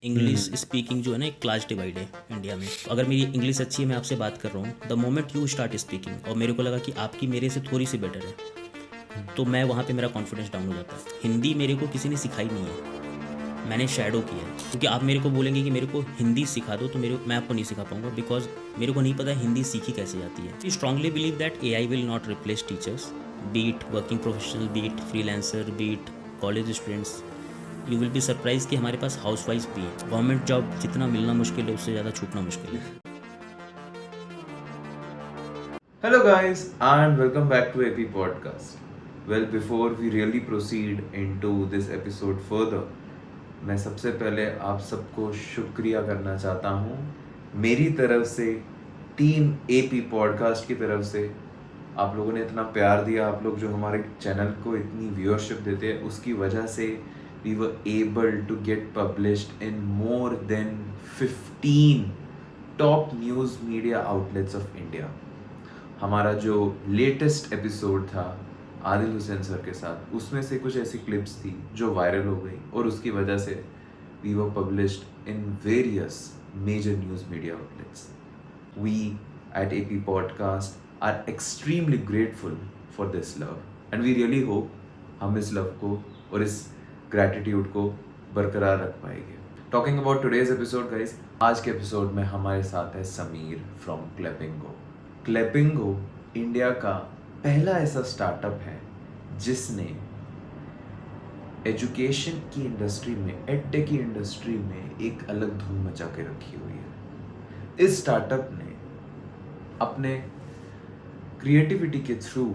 English speaking जो है ना एक क्लास डिवाइड है इंडिया में। अगर मेरी इंग्लिश अच्छी है, मैं आपसे बात कर रहा हूँ, the moment you start speaking और मेरे को लगा कि आपकी मेरे से थोड़ी सी बेटर है, तो मैं वहाँ पे मेरा कॉन्फिडेंस डाउन हो जाता है। हिंदी मेरे को किसी ने सिखाई नहीं है, मैंने शैडो किया है। क्योंकि आप मेरे को बोलेंगे कि मेरे को हिंदी सिखा दो, तो मैं आपको नहीं सिखा पाऊंगा, बिकॉज मेरे को नहीं पता हिंदी सीखी कैसे जाती है। I strongly believe that AI will not replace teachers, B it working professional, B it freelancer, B it college students. You will be surprise कि हमारे पास हाउस वाइफ भी है। गवर्नमेंट जॉब जितना मिलना मुश्किल है, उससे ज़्यादा छूटना मुश्किल है। Hello, guys, and welcome back to AP Podcast. Well, before we really proceed into this episode further, मैं सबसे पहले आप सबको शुक्रिया करना चाहता हूँ मेरी तरफ से, टीम AP पॉडकास्ट की तरफ से। आप लोगों ने इतना प्यार दिया, आप लोग जो हमारे चैनल को इतनी व्यूअरशिप देते हैं, उसकी वजह से we were able to get published in more than 15 top news media outlets of India. हमारा जो लेटेस्ट एपिसोड था आदिल हुसैन सर के साथ, उसमें से कुछ ऐसी क्लिप्स थी जो वायरल हो गई और उसकी वजह से we were published in various major news media outlets. We at AP podcast are extremely grateful for this love and we really hope हम इस लव को और इस ग्रैटिट्यूड को बरकरार रख पाएंगे। Talking about today's episode guys, आज के एपिसोड में हमारे साथ है समीर फ्रॉम क्लेपिंगो। क्लेपिंगो इंडिया का पहला ऐसा स्टार्टअप है जिसने एजुकेशन की इंडस्ट्री में, एडटेक की इंडस्ट्री में एक अलग धूम मचा के रखी हुई है। इस स्टार्टअप ने अपने क्रिएटिविटी के through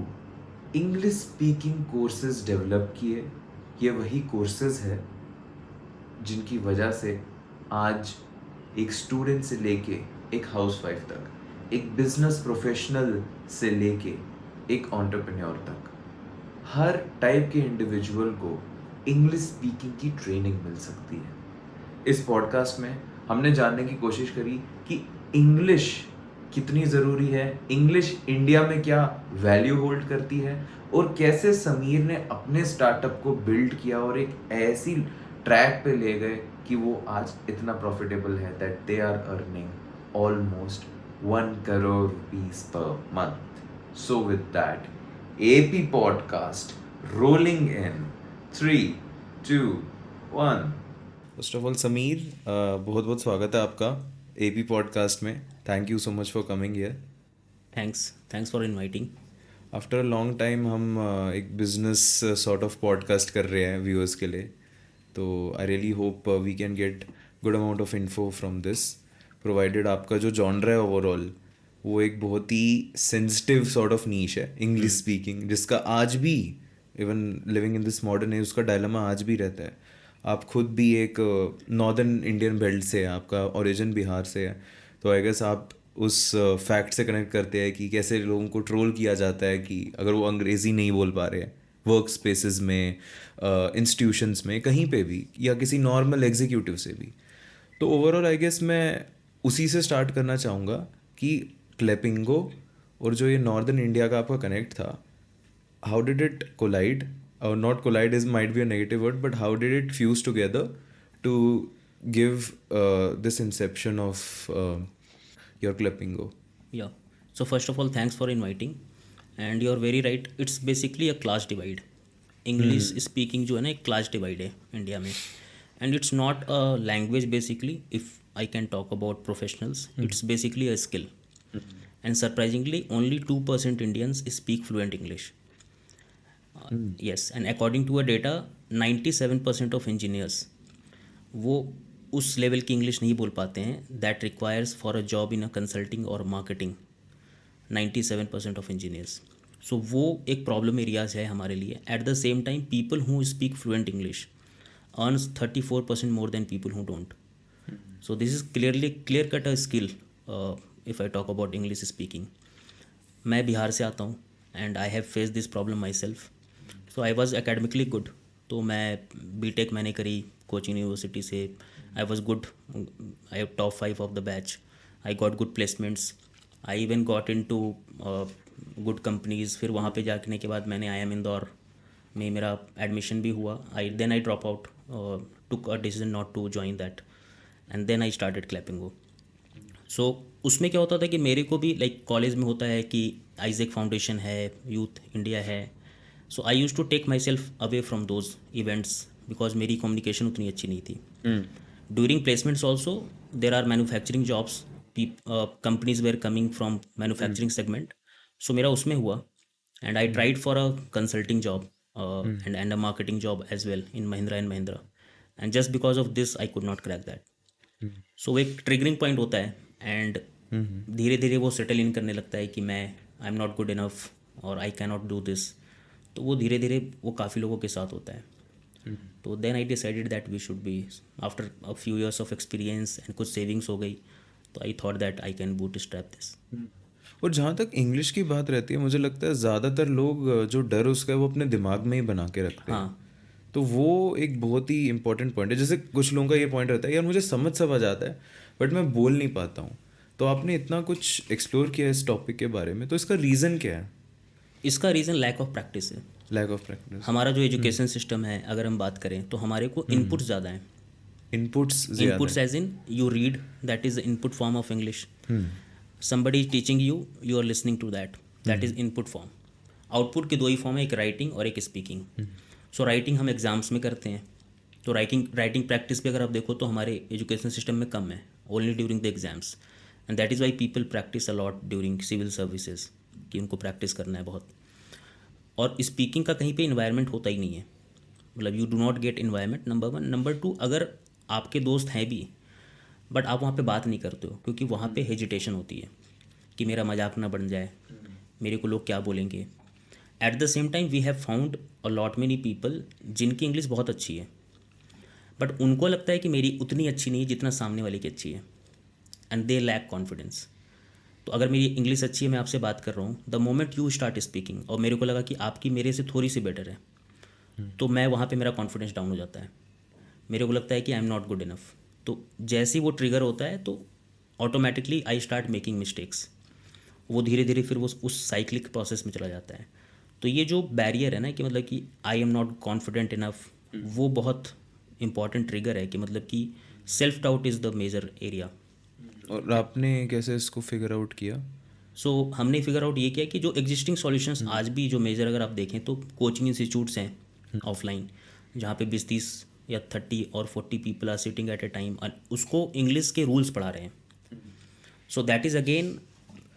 English speaking courses develop किए। ये वही कोर्सेज है जिनकी वजह से आज एक स्टूडेंट से लेके एक हाउसवाइफ तक, एक बिजनेस प्रोफेशनल से लेके एक एंटरप्रेन्योर तक, हर टाइप के इंडिविजुअल को इंग्लिश स्पीकिंग की ट्रेनिंग मिल सकती है। इस पॉडकास्ट में हमने जानने की कोशिश करी कि इंग्लिश कितनी ज़रूरी है, इंग्लिश इंडिया में क्या वैल्यू होल्ड करती है, और कैसे समीर ने अपने स्टार्टअप को बिल्ड किया और एक ऐसी ट्रैक पे ले गए कि वो आज इतना प्रॉफिटेबल है that they are earning almost 1 crore rupees per month. So with that, AP podcast rolling in 3, 2, 1. First of all Sameer, बहुत बहुत स्वागत है आपका AP पॉडकास्ट में। Thank you so much for coming here. Thanks for inviting. After a long time हम एक business sort of podcast कर रहे हैं व्यूअर्स के लिए, तो I really hope we can get good amount of info from this, provided आपका जो जॉनर है ओवरऑल वो एक बहुत ही सेंसिटिव सॉर्ट ऑफ नीश है, इंग्लिश स्पीकिंग, जिसका आज भी even living in this modern age उसका डायलेमा आज भी रहता है। आप खुद भी एक नॉर्दर्न इंडियन बेल्ट से है, आपका ओरिजिन बिहार से है, तो आई गेस आप उस फैक्ट से कनेक्ट करते हैं कि कैसे लोगों को ट्रोल किया जाता है कि अगर वो अंग्रेज़ी नहीं बोल पा रहे हैं वर्क स्पेसेस में, इंस्टीट्यूशंस में, कहीं पे भी, या किसी नॉर्मल एग्जीक्यूटिव से भी। तो ओवरऑल आई गेस मैं उसी से स्टार्ट करना चाहूँगा कि क्लेपिंगो और जो ये नॉर्दर्न इंडिया का आपका कनेक्ट था, हाउ डिड इट कोलाइड, और not collide is might be a negative word, but how did it fuse together to give this inception of your Clapingo? Yeah so first of all thanks for inviting, and you are very right, it's basically a class divide. English speaking जो है ना एक class divide है India में, and it's not a language basically. If I can talk about professionals, it's basically a skill, and surprisingly only 2% Indians speak fluent English. Yes, and according to a data, 97% of engineers वो उस level की English नहीं बोल पाते हैं that requires for a job in a consulting और marketing. 97% of engineers, सो वो एक प्रॉब्लम एरियाज है हमारे लिए। Eight the same time people who speak fluent English earns 34% more than people who don't. So this is clear cut a skill if I talk about English speaking. मैं बिहार से आता हूँ and I have face this problem myself. So I was academically good, तो मैं BTech मैंने करी Cochin university से। I was good, I top 5 of the batch, I got good placements, I even got into good companies. फिर वहाँ पे जाने के बाद मैंने IIM इंदौर मेरा एडमिशन भी हुआ। I drop out, took a decision not to join that. And then I started Clapingo वो. सो उसमें क्या होता था कि मेरे को भी लाइक कॉलेज में होता है कि आइजैक फाउंडेशन है, यूथ इंडिया है. So I use to take myself away from those events because मेरी कम्युनिकेशन उतनी अच्छी नहीं थी. During placements also, there are manufacturing jobs. Companies were coming from manufacturing segment. So मेरा उसमें हुआ and I tried for a consulting job and a marketing job as well in Mahindra and Mahindra. And just because of this, I could not crack that. So वो एक triggering point होता है and धीरे धीरे वो settle in करने लगता है कि मैं I'm not good enough और I cannot do this. तो वो धीरे धीरे वो काफ़ी लोगों के साथ होता है. तो then I decided that we should be after a few years of experience and कुछ सेविंग्स हो गई तो I thought that I can boot strap this. और जहाँ तक इंग्लिश की बात रहती है, मुझे लगता है ज़्यादातर लोग जो डर उसका है वो अपने दिमाग में ही बना के रखते हैं. हाँ. तो वो एक बहुत ही इंपॉर्टेंट पॉइंट है. जैसे कुछ लोगों का ये पॉइंट रहता है यार मुझे समझ आता है बट मैं बोल नहीं पाता हूँ. तो आपने इतना कुछ एक्सप्लोर किया इस टॉपिक के बारे में, तो इसका रीज़न क्या है? इसका रीज़न लैक ऑफ प्रैक्टिस है. Lack of practice. हमारा जो एजुकेशन सिस्टम है अगर हम बात करें तो हमारे को इनपुट्स ज़्यादा हैं. Inputs as in you read, that is the input form of English. somebody is teaching you, you are listening to that is input form. Output के दो ही फॉर्म है, एक राइटिंग और एक स्पीकिंग. सो राइटिंग हम exams में करते हैं. तो राइटिंग प्रैक्टिस पे अगर आप देखो तो हमारे एजुकेशन सिस्टम में कम है, only during the exams. And that is why people practice a lot during civil services कि उनको प्रैक्टिस करना है बहुत. और स्पीकिंग का कहीं पे इन्वायरमेंट होता ही नहीं है, मतलब you do not gate environment, number 1. Number 2, अगर आपके दोस्त हैं भी बट आप वहाँ पे बात नहीं करते हो क्योंकि वहाँ पे हेजिटेशन होती है कि मेरा मजाक ना बन जाए, मेरे को लोग क्या बोलेंगे. At the same time we have found a lot many people जिनकी इंग्लिश बहुत अच्छी है बट उनको लगता है कि मेरी उतनी अच्छी नहीं है जितना सामने वाले की अच्छी है एंड दे लैक कॉन्फिडेंस. तो अगर मेरी इंग्लिश अच्छी है, मैं आपसे बात कर रहा हूँ, the moment you start speaking और मेरे को लगा कि आपकी मेरे से थोड़ी सी बेटर है, तो मैं वहाँ पे मेरा कॉन्फिडेंस डाउन हो जाता है. मेरे को लगता है कि I am not good enough. तो जैसे ही वो ट्रिगर होता है तो automatically I start making mistakes. वो धीरे धीरे फिर वो उस साइक्लिक प्रोसेस में चला जाता है. तो ये जो बैरियर है ना कि मतलब कि I am not confident enough, वो बहुत इंपॉर्टेंट ट्रिगर है कि मतलब कि self doubt is the major area. और आपने कैसे इसको फिगर आउट किया? सो हमने फिगर आउट ये किया कि जो एग्जिस्टिंग सॉल्यूशंस आज भी जो मेजर अगर आप देखें तो कोचिंग इंस्टीट्यूट्स हैं ऑफलाइन जहाँ पे 20-30 या 30 और 40 people are sitting at a time और उसको इंग्लिश के रूल्स पढ़ा रहे हैं. So that is again,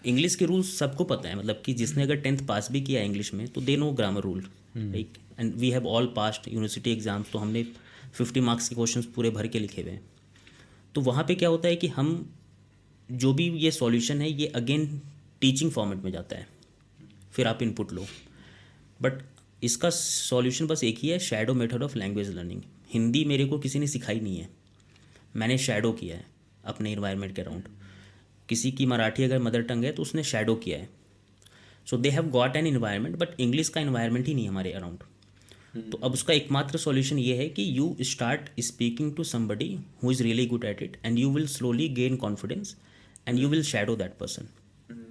English के रूल्स सबको पता है, मतलब कि जिसने अगर 10th पास भी किया है इंग्लिश में तो they know grammar rule, right. And we have all passed university exams, तो हमने 50 मार्क्स के क्वेश्चंस पूरे भर के लिखे हुए हैं. तो वहाँ पे क्या होता है कि हम जो भी ये सॉल्यूशन है ये अगेन टीचिंग फॉर्मेट में जाता है, फिर आप इनपुट लो. बट इसका सॉल्यूशन बस एक ही है, shadow method of language learning. Hindi मेरे को किसी ने सिखाई नहीं है, मैंने शैडो किया है अपने इन्वायरमेंट के अराउंड. किसी की मराठी अगर मदर टंग है तो उसने शैडो किया है. So they have got an environment but English का इन्वायरमेंट ही नहीं हमारे अराउंड. तो अब उसका एकमात्र सॉल्यूशन ये है कि you start speaking to somebody who is really good at it and you will slowly gain confidence and you will shadow that person.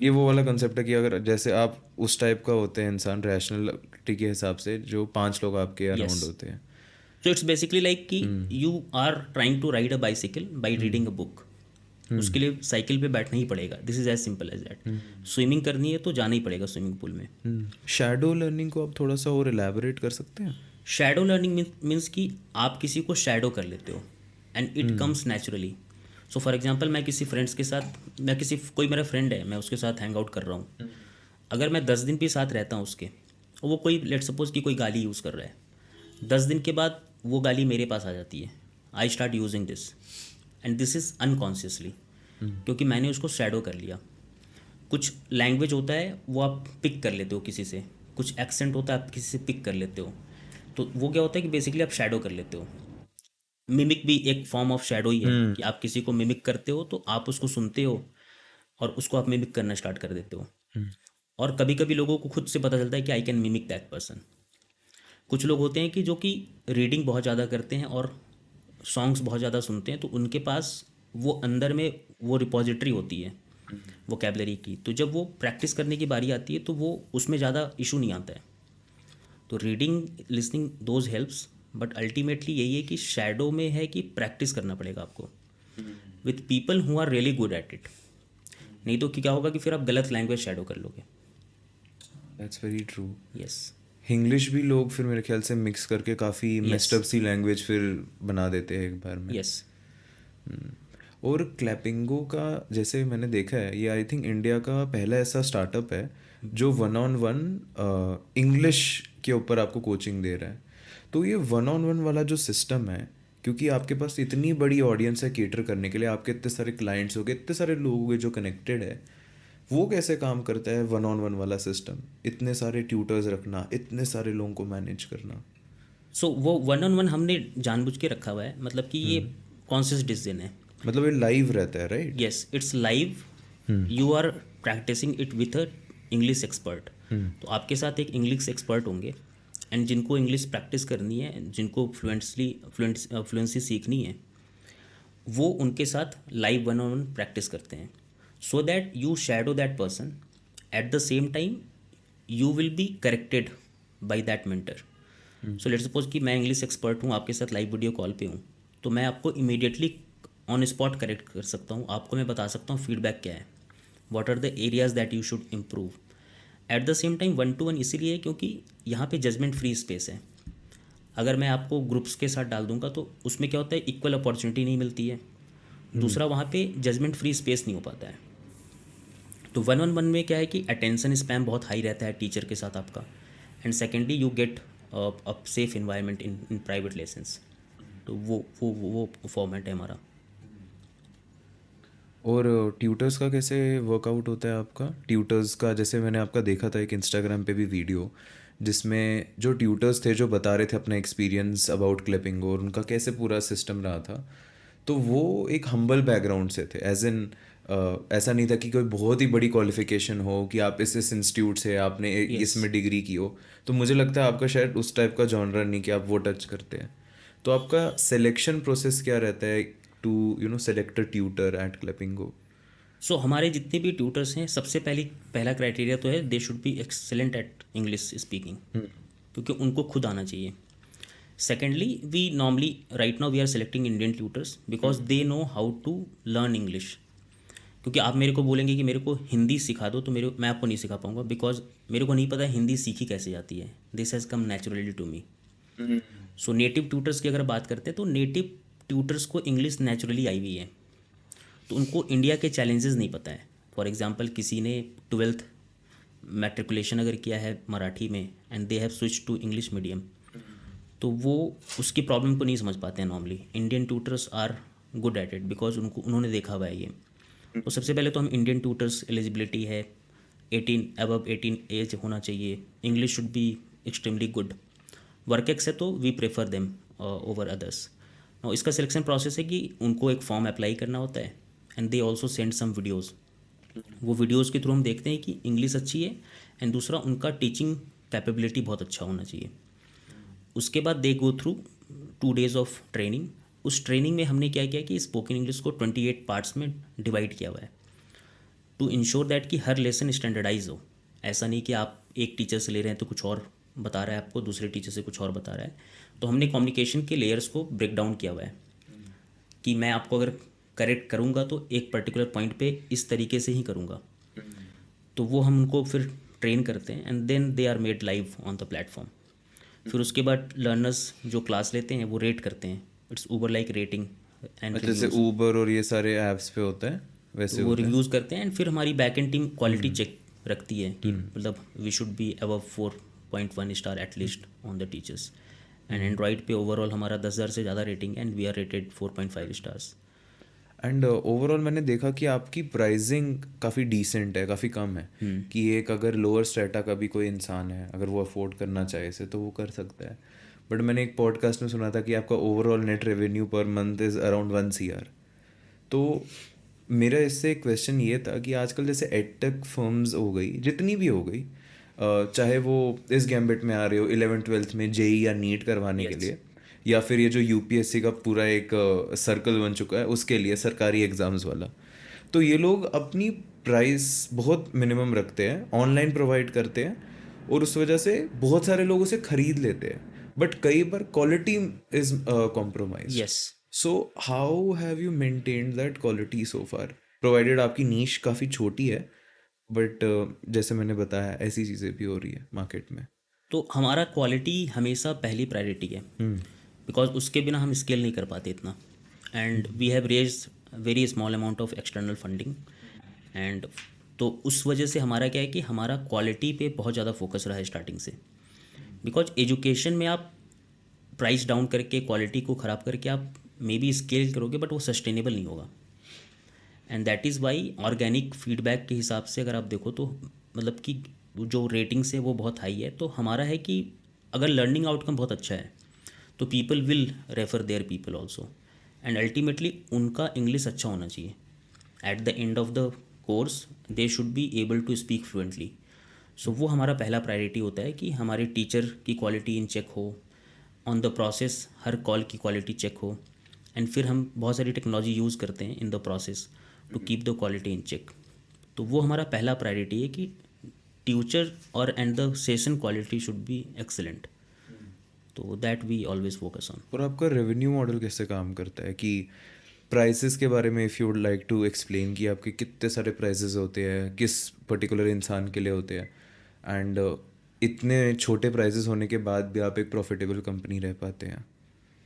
ये वो वाला कंसेप्ट है कि अगर जैसे आप उस टाइप का होते हैं इंसान रैशनलिटी के हिसाब से, जो 5 लोग आपके अराउंड होते हैं. सो इट्स बेसिकली लाइक कि you are trying to ride a bicycle by reading a book. उसके लिए साइकिल पे बैठना ही पड़ेगा. This is as simple as that. Swimming करनी है तो जाना ही पड़ेगा स्विमिंग पूल में. शैडो लर्निंग को आप थोड़ा सा और एलैबोरेट कर सकते हैं? शैडो लर्निंग मीन्स कि आप किसी को शैडो कर लेते हो and it comes naturally. So for example मैं किसी फ्रेंड्स के साथ, मैं किसी कोई मेरा फ्रेंड है, मैं उसके साथ हैंग आउट कर रहा हूँ. अगर मैं 10 दिन भी साथ रहता हूँ उसके, और वो कोई लेट सपोज कि कोई गाली यूज़ कर रहा है, 10 दिन के बाद वो गाली मेरे पास आ जाती है. I start using this and this is unconsciously, क्योंकि मैंने उसको शैडो कर लिया. कुछ लैंग्वेज होता है वो आप पिक कर लेते हो किसी से, कुछ एक्सेंट होता है आप किसी से पिक कर लेते हो. तो वो क्या होता है कि बेसिकली आप शैडो कर लेते हो. मिमिक भी एक फॉर्म ऑफ शैडो ही है कि आप किसी को मिमिक करते हो तो आप उसको सुनते हो और उसको आप मिमिक करना स्टार्ट कर देते हो. और कभी कभी लोगों को खुद से पता चलता है कि I can mimic that person. कुछ लोग होते हैं कि जो कि रीडिंग बहुत ज़्यादा करते हैं और सॉन्ग्स बहुत ज़्यादा सुनते हैं, तो उनके पास वो अंदर में वो रिपोजिटरी होती है वोकैबलरी की. तो जब वो प्रैक्टिस करने की बारी आती है तो वो उसमें ज़्यादा इशू नहीं आता है. तो reading, listening, those helps, but ultimately यही है कि शैडो में है कि प्रैक्टिस करना पड़ेगा आपको. With people who are really good at it. नहीं तो क्या होगा कि फिर आप गलत लैंग्वेज शैडो कर लोगे। That's very true. Yes English भी लोग फिर मेरे ख्याल से मिक्स करके काफ़ी Yes. मेस्ड अप सी लैंग्वेज फिर बना देते हैं एक बार में। यस और क्लैपिंगो का जैसे मैंने देखा है, ये आई थिंक इंडिया का पहला ऐसा स्टार्टअप है जो 1-on-1 इंग्लिश के ऊपर आपको कोचिंग दे रहा है। तो ये 1-on-1 वाला जो सिस्टम है, क्योंकि आपके पास इतनी बड़ी ऑडियंस है केटर करने के लिए, आपके इतने सारे क्लाइंट्स हो गए, इतने सारे लोग हो गए जो कनेक्टेड है, वो कैसे काम करता है 1-on-1 वाला सिस्टम? इतने सारे ट्यूटर्स रखना, इतने सारे लोगों को मैनेज करना। सो वो 1-on-1 हमने जानबूझ के रखा हुआ है, मतलब कि ये कॉन्शियस डिसीजन है। मतलब ये लाइव रहता है, right? Yes it's live, you are practising it with a English expert. तो आपके साथ एक इंग्लिश एक्सपर्ट होंगे, एंड जिनको इंग्लिश प्रैक्टिस करनी है, जिनको फ्लुएंसी सीखनी है, वो उनके साथ लाइव 1-on-1 प्रैक्टिस करते हैं, so that you shadow that person, eight the same time you will be corrected by that mentor. So let's suppose कि मैं इंग्लिश एक्सपर्ट हूँ, आपके साथ लाइव वीडियो कॉल पे हूँ, तो मैं आपको इमीडिएटली ऑन स्पॉट करेक्ट कर सकता हूँ, आपको मैं बता सकता हूँ फीडबैक क्या है, what are the areas that you should improve. At the same time 1-to-1 इसीलिए है क्योंकि यहाँ पे जजमेंट फ्री स्पेस है। अगर मैं आपको ग्रुप्स के साथ डाल दूंगा तो उसमें क्या होता है, इक्वल अपॉर्चुनिटी नहीं मिलती है। दूसरा, वहाँ पे जजमेंट फ्री स्पेस नहीं हो पाता है। तो 1-on-1 में क्या है कि अटेंशन स्पैम बहुत हाई रहता है टीचर के साथ आपका, and secondly you get a safe environment in private lessons. तो वो फॉर्मेट है हमारा। और ट्यूटर्स का कैसे वर्कआउट होता है आपका? ट्यूटर्स का जैसे मैंने आपका देखा था एक इंस्टाग्राम पे भी वीडियो, जिसमें जो ट्यूटर्स थे जो बता रहे थे अपना एक्सपीरियंस अबाउट क्लिपिंग और उनका कैसे पूरा सिस्टम रहा था। तो वो एक हम्बल बैकग्राउंड से थे, एज इन ऐसा नहीं था कि कोई बहुत ही बड़ी क्वालिफिकेशन हो कि आप इस इंस्टीट्यूट से आपने इसमें डिग्री की हो। तो मुझे लगता है आपका शायद उस टाइप का जॉनर नहीं कि आप वो टच करते हैं। तो आपका सिलेक्शन प्रोसेस क्या रहता है to select a tutor at Clapingo? So हमारे जितने भी ट्यूटर्स हैं, सबसे पहला क्राइटेरिया तो है they should be excellent at English speaking, क्योंकि उनको खुद आना चाहिए। Secondly, we normally right now we are selecting Indian tutors because they know how to learn English. क्योंकि आप मेरे को बोलेंगे कि मेरे को हिंदी सिखा दो, तो मैं आपको नहीं सिखा पाऊंगा, बिकॉज मेरे को नहीं पता हिंदी सीखी कैसे जाती है। This has come naturally to me. So native tutors की अगर बात करते हैं तो नेटिव ट्यूटर्स को इंग्लिश नेचुरली आई हुई है, तो उनको इंडिया के चैलेंजेस नहीं पता है। फॉर एग्जांपल, किसी ने 12th मैट्रिकुलेशन अगर किया है मराठी में and they have switch to English medium, तो वो उसकी प्रॉब्लम को नहीं समझ पाते हैं। Normally Indian tutors are good at it because उन्होंने देखा हुआ है ये। तो सबसे पहले तो हम इंडियन ट्यूटर्स एलिजिबिलिटी है 18 18 एज होना चाहिए, English should be extremely good. Work ex है तो we prefer them over others. और इसका सिलेक्शन प्रोसेस है कि उनको एक फॉर्म अप्लाई करना होता है, and they also send some videos. वो वीडियोज़ के थ्रू हम देखते हैं कि इंग्लिश अच्छी है, एंड दूसरा उनका टीचिंग कैपेबिलिटी बहुत अच्छा होना चाहिए। उसके बाद they go through 2 days of training. उस ट्रेनिंग में हमने क्या किया कि स्पोकन इंग्लिश को 28 पार्ट्स में डिवाइड किया हुआ है, टू इंश्योर दैट कि हर लेसन स्टैंडर्डाइज हो। ऐसा नहीं कि आप एक टीचर से ले रहे हैं तो कुछ और बता रहा है आपको, दूसरे टीचर से कुछ और बता रहा है। तो हमने कम्युनिकेशन के लेयर्स को ब्रेक डाउन किया हुआ है कि मैं आपको अगर करेक्ट करूँगा तो एक पर्टिकुलर पॉइंट पे इस तरीके से ही करूँगा। तो वो हम उनको फिर ट्रेन करते हैं, and then they are made live on the platform. फिर उसके बाद लर्नर्स जो क्लास लेते हैं वो रेट करते हैं। It's Uber like rating and जैसे ऊबर और ये सारे ऐप्स पे होता है वैसे वो होता है? रिव्यूज़ करते हैं, एंड फिर हमारी back end team quality check रखती है कि मतलब we should be above 4.1 star at least on the teachers. And Android पे ओवरऑल हमारा 10,000 से ज़्यादा rating, and we are rated 4.5 stars. And overall मैंने देखा कि आपकी प्राइसिंग काफ़ी डिसेंट है, काफ़ी कम है, कि एक अगर लोअर स्ट्रेटा का भी कोई इंसान है अगर वो अफोर्ड करना चाहे इसे तो वो कर सकता है। बट मैंने एक पॉडकास्ट में सुना था कि आपका overall net revenue per month is around 1 CR। तो मेरा इससे एक क्वेश्चन ये था कि आजकल जैसे एडटेक फर्म्स हो गई, जितनी भी हो गई, चाहे वो इस गैम्बिट में आ रहे हो 11th-12th में जेई या नीट करवाने के लिए, या फिर ये जो यूपीएससी का पूरा एक सर्कल बन चुका है उसके लिए सरकारी एग्ज़ाम्स वाला, तो ये लोग अपनी प्राइस बहुत मिनिमम रखते हैं, ऑनलाइन प्रोवाइड करते हैं, और उस वजह से बहुत सारे लोग उसे खरीद लेते हैं, बट कई बार quality is compromise. Yes. So how have you maintained that quality so far, provided आपकी नीश काफ़ी छोटी है, बट जैसे मैंने बताया ऐसी चीज़ें भी हो रही है मार्केट में. तो हमारा क्वालिटी हमेशा पहली प्रायोरिटी है, बिकॉज उसके बिना हम स्केल नहीं कर पाते इतना. And we have raise very small amount of external funding. And तो उस वजह से हमारा क्या है कि हमारा क्वालिटी पे बहुत ज़्यादा फोकस रहा है स्टार्टिंग से. बिकॉज एजुकेशन में आप प्राइस डाउन करके क्वालिटी को ख़राब करके आप मे बी स्केल करोगे, बट वो सस्टेनेबल नहीं होगा. And that is Y organic feedback के हिसाब से अगर आप देखो तो मतलब कि जो रेटिंग्स है वो बहुत हाई है. तो हमारा है कि अगर लर्निंग आउटकम बहुत अच्छा है तो people will refer their people also. And ultimately उनका इंग्लिश अच्छा होना चाहिए. At the end of the course they should be able to speak fluently. So वो हमारा पहला प्रायोरिटी होता है कि हमारे टीचर की क्वालिटी इन चेक हो, ऑन द प्रोसेस हर कॉल की क्वालिटी चेक हो. एंड फिर हम बहुत सारी टेक्नोलॉजी यूज़ करते हैं in the process to keep the quality in check. तो वो हमारा पहला प्रायोरिटी है कि टीचर और and the session quality should be excellent. तो that we always focus on. और आपका रेवेन्यू मॉडल कैसे काम करता है, कि प्राइसेस के बारे में if you would like to explain कि आपके कितने सारे प्राइसेस होते हैं, किस पर्टिकुलर इंसान के लिए होते हैं, एंड इतने छोटे प्राइसेस होने के बाद भी आप एक प्रॉफिटेबल कंपनी रह पाते हैं.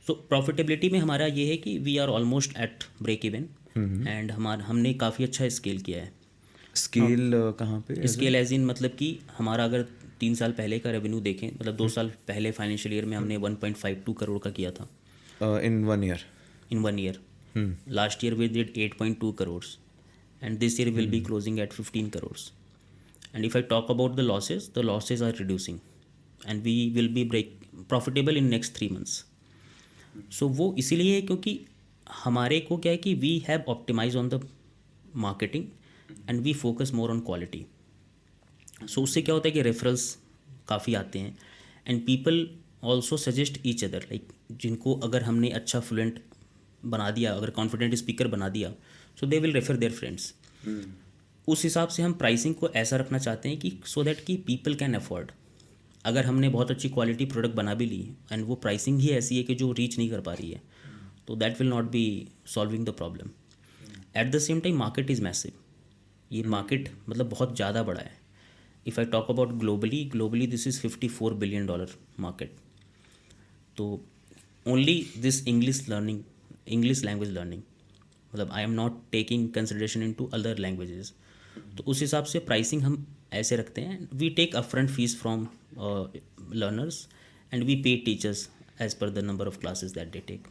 सो प्रॉफिटेबिलिटी में हमारा ये है कि we are almost at break even. And हमने काफ़ी अच्छा स्केल किया है. स्केल कहाँ पे? स्केल एज इन मतलब कि हमारा अगर 3 साल पहले का रेवेन्यू देखें, मतलब 2 साल पहले फाइनेंशियल ईयर में हमने 1.52 करोड़ का किया था in 1 year. In 1 year. Last year we did 8.2 crore and this year will be closing at 15 crore. And if I talk about the losses are reducing and we will be break profitable in next 3 months. So वो इसीलिए है क्योंकि हमारे को क्या है कि we have optimise on the marketing and we focus more on quality. So उससे क्या होता है कि रेफरल्स काफ़ी आते हैं and people also suggest each other. Like जिनको अगर हमने अच्छा फ्लुएंट बना दिया, अगर कॉन्फिडेंट स्पीकर बना दिया, so they will refer their friends. उस हिसाब से हम प्राइसिंग को ऐसा रखना चाहते हैं कि सो दैट कि पीपल कैन अफोर्ड. अगर हमने बहुत अच्छी क्वालिटी प्रोडक्ट बना भी ली एंड वो प्राइसिंग ही ऐसी है कि जो रीच नहीं कर पा रही है, तो that will not be solving the problem. At the same time market is massive. ये मार्केट मतलब बहुत ज़्यादा बड़ा है. If I talk about globally this is $54 billion market. तो only this English language learning, मतलब I am not taking consideration into other languages. तो उस हिसाब से प्राइसिंग हम ऐसे रखते हैं. We take upfront fees from learners and we pay teachers as per the number of classes that they take.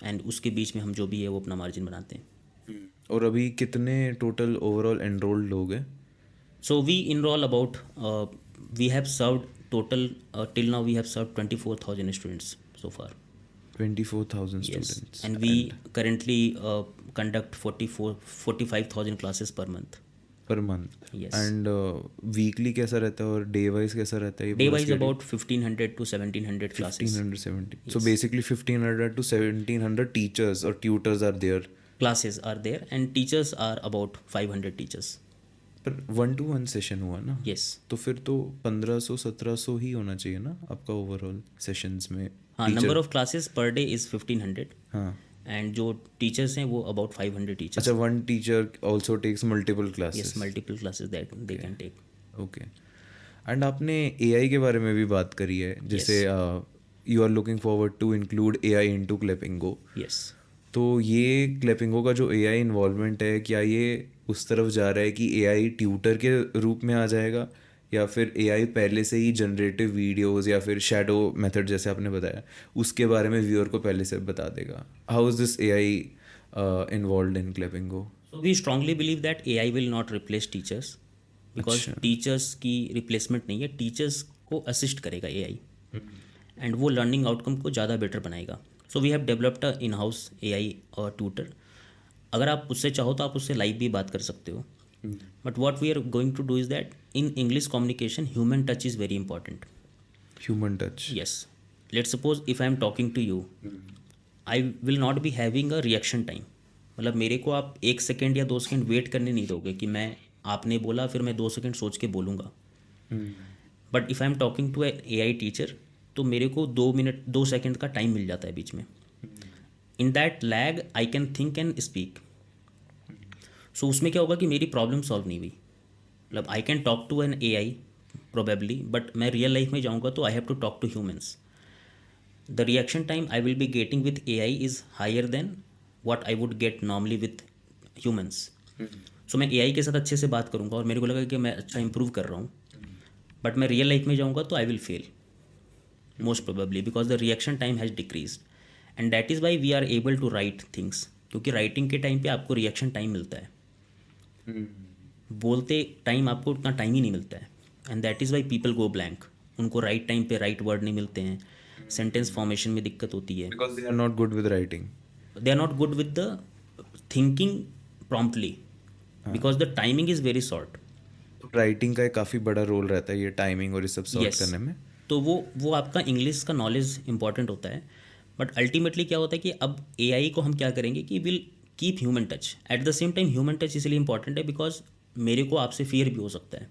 And उसके बीच में हम जो भी है वो अपना मार्जिन बनाते हैं. और अभी कितने टोटल ओवरऑल एनरोल्ड लोग हैं? So we enroll about we have served total till now we have served 24,000 students so far. 24,000 Yes, students. and we currently conduct 45,000 classes per month. Per month. Yes. And weekly कैसा रहता है और day wise कैसा रहता है? Day wise about 1,500 to 1,700 classes. 1570. So basically 1500 to 1700 teachers or tutors are there. Classes are there and teachers are about 500 teachers. पर 1-to-1 session हुआ ना? Yes. तो फिर तो 1500-1700 ही होना चाहिए ना आपका ओवरऑल सेशंस में? हाँ, number of classes per day is 1,500 हाँ. एंड जो टीचर्स हैं वो अबाउट 500 टीचर्स. अच्छा, one teacher also takes multiple classes. Yes, multiple classes that they can take. Okay. And आपने एआई के बारे में भी बात करी है, जैसे you are looking forward to include AI into Clapingo. Yes. तो ये क्लेपिंगो का जो एआई इन्वॉल्वमेंट है, क्या ये उस तरफ जा रहा है कि एआई ट्यूटर के रूप में आ जाएगा, या फिर एआई पहले से ही जनरेटिव वीडियोस या फिर शैडो मेथड जैसे आपने बताया उसके बारे में व्यूअर को पहले से बता देगा? How is this AI involved in Clapingo? So we strongly believe that AI will not replace teachers because teachers की रिप्लेसमेंट नहीं है. टीचर्स को असिस्ट करेगा AI एंड वो लर्निंग आउटकम को ज़्यादा बेटर बनाएगा. So we have developed a in house AI और ट्यूटर. अगर आप उससे चाहो तो आप उससे लाइव भी बात कर सकते हो. But what we are going to do is that in English communication human touch is very important. Human touch. Yes. Let's suppose if I am talking to you, I will not be having a reaction time. मतलब मेरे को आप 1 second या 2 second wait करने नहीं दोगे कि मैं आपने बोला फिर मैं 2 सेकेंड सोच के बोलूँगा. But if I am talking to a AI teacher तो मेरे को 2 मिनट 2 सेकेंड का टाइम मिल जाता है बीच में. In that lag I can think and speak. So उसमें क्या होगा कि मेरी प्रॉब्लम सॉल्व नहीं हुई. मतलब I can talk to an AI probably, but मैं रियल लाइफ में जाऊँगा तो I have to talk to humans. The reaction time I will be getting with AI is higher than what I would get normally with humans. So मैं AI के साथ अच्छे से बात करूँगा और मेरे को लगा कि मैं अच्छा इंप्रूव कर रहा हूँ, बट मैं रियल लाइफ में जाऊँगा तो I will fail most probably because the reaction time has decrease. And that is why we are able to write things, क्योंकि राइटिंग के टाइम पे आपको रिएक्शन टाइम मिलता है, बोलते टाइम आपको उतना टाइम ही नहीं मिलता है. And that is why people go blank. उनको राइट टाइम पे राइट वर्ड नहीं मिलते हैं, सेंटेंस फॉर्मेशन में दिक्कत होती है, because they are not good with writing. they are not good with the thinking promptly because the timing is very short. Writing का एक काफ़ी बड़ा रोल रहता है ये टाइमिंग और ये सब सॉर्ट Yes. करने में. तो वो आपका इंग्लिश का नॉलेज इंपॉर्टेंट होता है, बट अल्टीमेटली क्या होता है कि अब AI को हम क्या करेंगे कि will keep human touch. At the same time human touch इसलिए इंपॉर्टेंट है बिकॉज मेरे को आपसे फियर भी हो सकता है.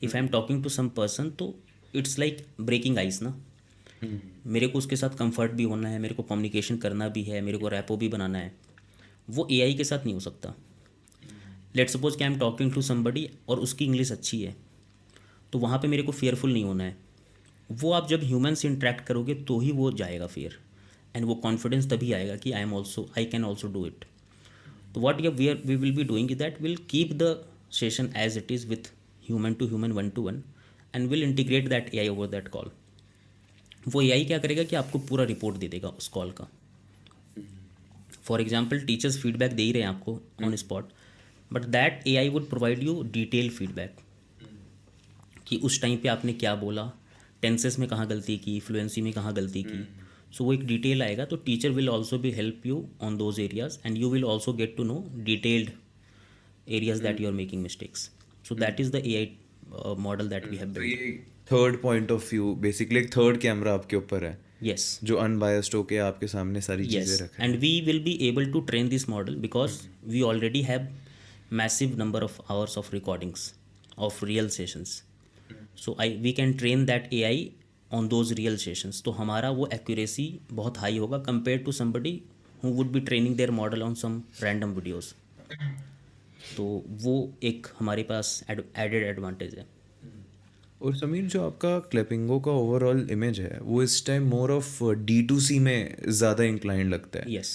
If I am talking to some person तो इट्स लाइक ब्रेकिंग आइस ना. मेरे को उसके साथ कंफर्ट भी होना है, मेरे को कम्युनिकेशन करना भी है, मेरे को रैपो भी बनाना है. वो AI के साथ नहीं हो सकता. लेट सपोज कि I am talking to somebody और उसकी इंग्लिश अच्छी है, तो वहाँ पे मेरे को फेयरफुल नहीं होना है. वो आप जब ह्यूमन से इंटरेक्ट करोगे तो ही वो जाएगा फेयर, एंड वो कॉन्फिडेंस तभी आएगा कि I can also do it. तो what we will be doing is that will keep the session as it is with human to human, one to one, and will integrate that AI over that call. वो AI क्या करेगा कि आपको पूरा report दे देगा उस call का. For example teachers feedback दे ही रहे हैं आपको on spot, but that AI would provide you detail feedback कि उस टाइम पे आपने क्या बोला, टेंसेस में कहाँ गलती की, फ्लुएंसी में कहाँ गलती की. सो वो एक डिटेल आएगा, तो टीचर विल ऑल्सो भी help you on those areas and you will also get to know detailed areas that you are making mistakes. So that is the AI model that we have तो built. ये third point of view basically एक third camera आपके ऊपर है Yes. जो unbiased होके आपके सामने सारी चीज़ें Yes, रखे. and we will be able to train this model because we already have massive number of hours of recordings of real sessions. So we can train that AI on those real sessions. तो हमारा वो accuracy बहुत high होगा compared to somebody who would be training their model on some random videos. तो वो एक हमारे पास added advantage है. और समीर जो आपका क्लिपिंगो का ओवरऑल इमेज है वो इस टाइम मोर ऑफ D2C में ज़्यादा इंक्लाइंड लगता है. Yes.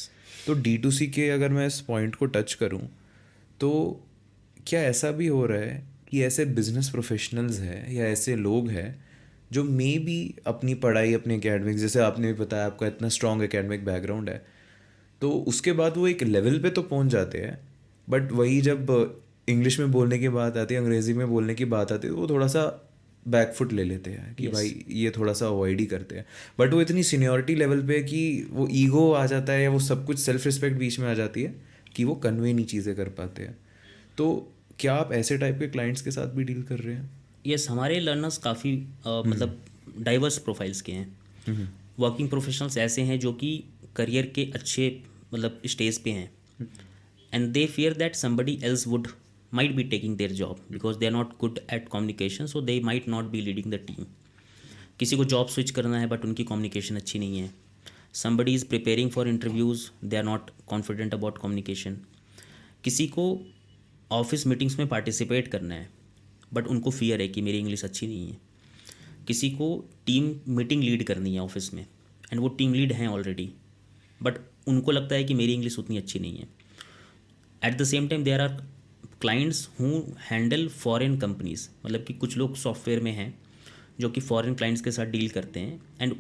तो D2C के अगर मैं इस पॉइंट को टच करूं तो क्या ऐसा भी हो रहा है कि ऐसे बिजनेस प्रोफेशनल्स हैं या ऐसे लोग हैं जो मे बी अपनी पढ़ाई अपने एकेडमिक, जैसे आपने भी बताया आपका इतना स्ट्रॉन्ग एकेडमिक बैकग्राउंड है, तो उसके बाद वो एक लेवल पे तो पहुंच जाते हैं, बट वही जब इंग्लिश में बोलने की बात आती है, अंग्रेज़ी में बोलने की बात आती है, तो वो थोड़ा सा बैकफुट ले लेते हैं कि भाई ये थोड़ा सा अवॉइड ही करते हैं. बट वो इतनी सीनियरिटी लेवल पे कि वो ईगो आ जाता है या वो सब कुछ सेल्फ रिस्पेक्ट बीच में आ जाती है कि वो कन्वे नहीं चीज़ें कर पाते हैं. तो क्या आप ऐसे टाइप के क्लाइंट्स के साथ भी डील कर रहे हैं? यस, हमारे लर्नर्स काफ़ी मतलब डाइवर्स प्रोफाइल्स के हैं. वर्किंग प्रोफेशनल्स ऐसे हैं जो कि करियर के अच्छे मतलब स्टेज पे हैं, and they fear that somebody else would might be taking their job because they are not good at communication, so they might not be leading the team. किसी को जॉब स्विच करना है but उनकी communication अच्छी नहीं है. somebody is preparing for interviews, they are not confident about communication. किसी को ऑफिस मीटिंग्स में पार्टिसिपेट करना है बट उनको फियर है कि मेरी इंग्लिश अच्छी नहीं है. किसी को टीम मीटिंग लीड करनी है ऑफिस में एंड वो टीम लीड हैं ऑलरेडी, बट उनको लगता है कि मेरी इंग्लिश उतनी अच्छी नहीं है. At the same time there are clients who handle foreign companies, मतलब कि कुछ लोग सॉफ्टवेयर में हैं जो कि फॉरेन क्लाइंट्स के साथ डील करते हैं एंड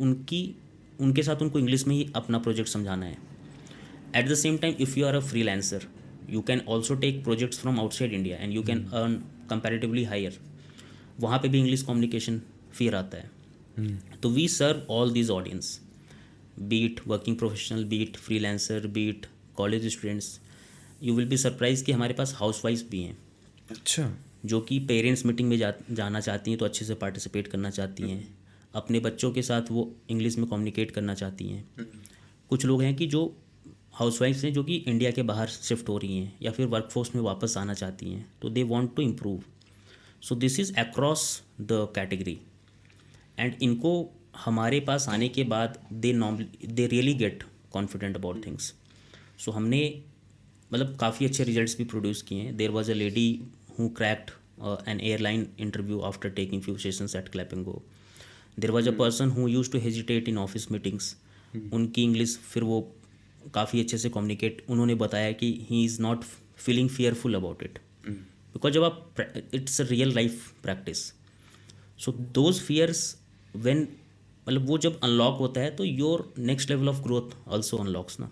उनके साथ उनको इंग्लिश में ही अपना प्रोजेक्ट समझाना है. At the same time if you are a freelancer you can also take projects from outside India and you can earn comparatively higher. वहाँ पे भी इंग्लिश कम्युनिकेशन फियर आता है. तो we serve all these audience, be it working professional, be it freelancer, be it college students. You will be surprise कि हमारे पास house wife भी हैं. अच्छा. जो कि पेरेंट्स मीटिंग में जाना चाहती हैं तो अच्छे से पार्टिसिपेट करना चाहती हैं, अपने बच्चों के साथ वो इंग्लिश में कम्युनिकेट करना चाहती हैं. कुछ लोग हैं कि जो हाउस वाइफ्स हैं जो कि इंडिया के बाहर शिफ्ट हो रही हैं या फिर वर्कफोर्स में वापस आना चाहती हैं, तो they want to improve. So this is across the category, and इनको हमारे पास आने के बाद they really get confident about things. So हमने मतलब काफ़ी अच्छे रिजल्ट्स भी प्रोड्यूस किए हैं. There was a lady who cracked an airline interview after taking few sessions at Clapingo. There was a person who used to hesitate in office meetings. उनकी English फिर वो काफ़ी अच्छे से कम्युनिकेट, उन्होंने बताया कि he is not feeling fearful about it, because जब आप it's a real life practice. So those fears when मतलब वो जब अनलॉक होता है तो your next level of growth also unlocks ना.